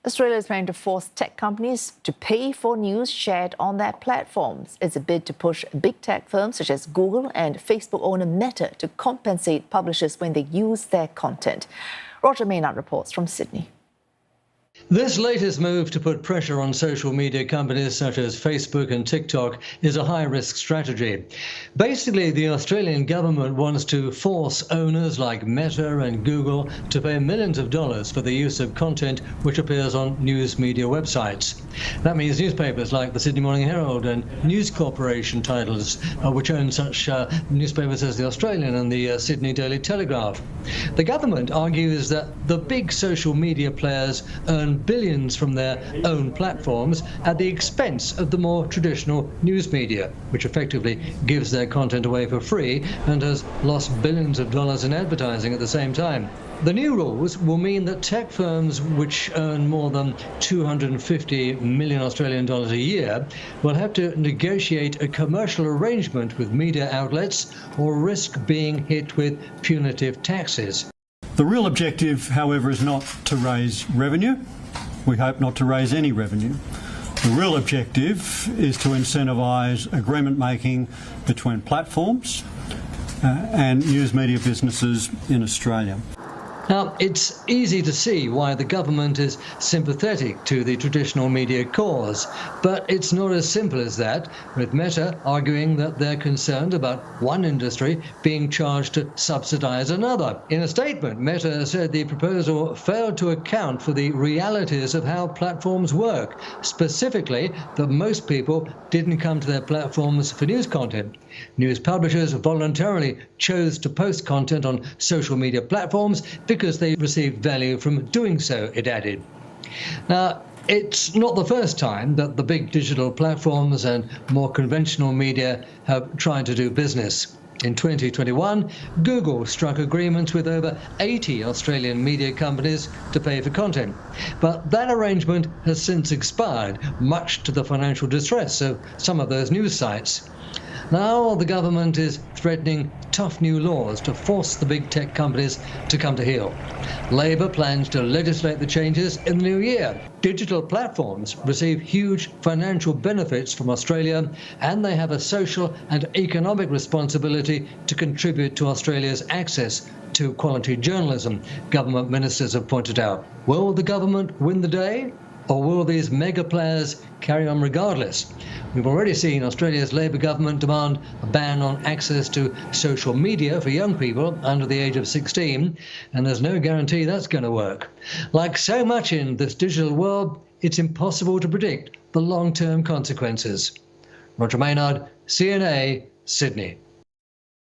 Australia is planning to force tech companies to pay for news shared on their platforms. It's a bid to push big tech firms such as Google and Facebook owner Meta to compensate publishers when they use their content. Roger Maynard reports from Sydney. This latest move to put pressure on social media companies such as Facebook and TikTok is a high-risk strategy. Basically, the Australian government wants to force owners like Meta and Google to pay millions of dollars for the use of content which appears on news media websites. That means newspapers like the Sydney Morning Herald and News Corporation titles, which own such newspapers as the Australian and the Sydney Daily Telegraph. The government argues that the big social media players earn billions from their own platforms at the expense of the more traditional news media, which effectively gives their content away for free and has lost billions of dollars in advertising at the same time. The new rules will mean that tech firms which earn more than 250 million Australian dollars a year will have to negotiate a commercial arrangement with media outlets or risk being hit with punitive taxes. The real objective, however, is not to raise revenue. We hope not to raise any revenue. The real objective is to incentivise agreement making between platforms and news media businesses in Australia. Now, it's easy to see why the government is sympathetic to the traditional media cause, but it's not as simple as that, with Meta arguing that they're concerned about one industry being charged to subsidise another. In a statement, Meta said the proposal failed to account for the realities of how platforms work, specifically that most people didn't come to their platforms for news content. News publishers voluntarily chose to post content on social media platforms because they received value from doing so, it added. Now, it's not the first time that the big digital platforms and more conventional media have tried to do business. In 2021, Google struck agreements with over 80 Australian media companies to pay for content. But that arrangement has since expired, much to the financial distress of some of those news sites. Now the government is threatening tough new laws to force the big tech companies to come to heel. Labor plans to legislate the changes in the new year. Digital platforms receive huge financial benefits from Australia, and they have a social and economic responsibility to contribute to Australia's access to quality journalism, government ministers have pointed out. Will the government win the day? Or will these mega players carry on regardless? We've already seen Australia's Labor government demand a ban on access to social media for young people under the age of 16, and there's no guarantee that's going to work. Like so much in this digital world, it's impossible to predict the long-term consequences. Roger Maynard, CNA, Sydney.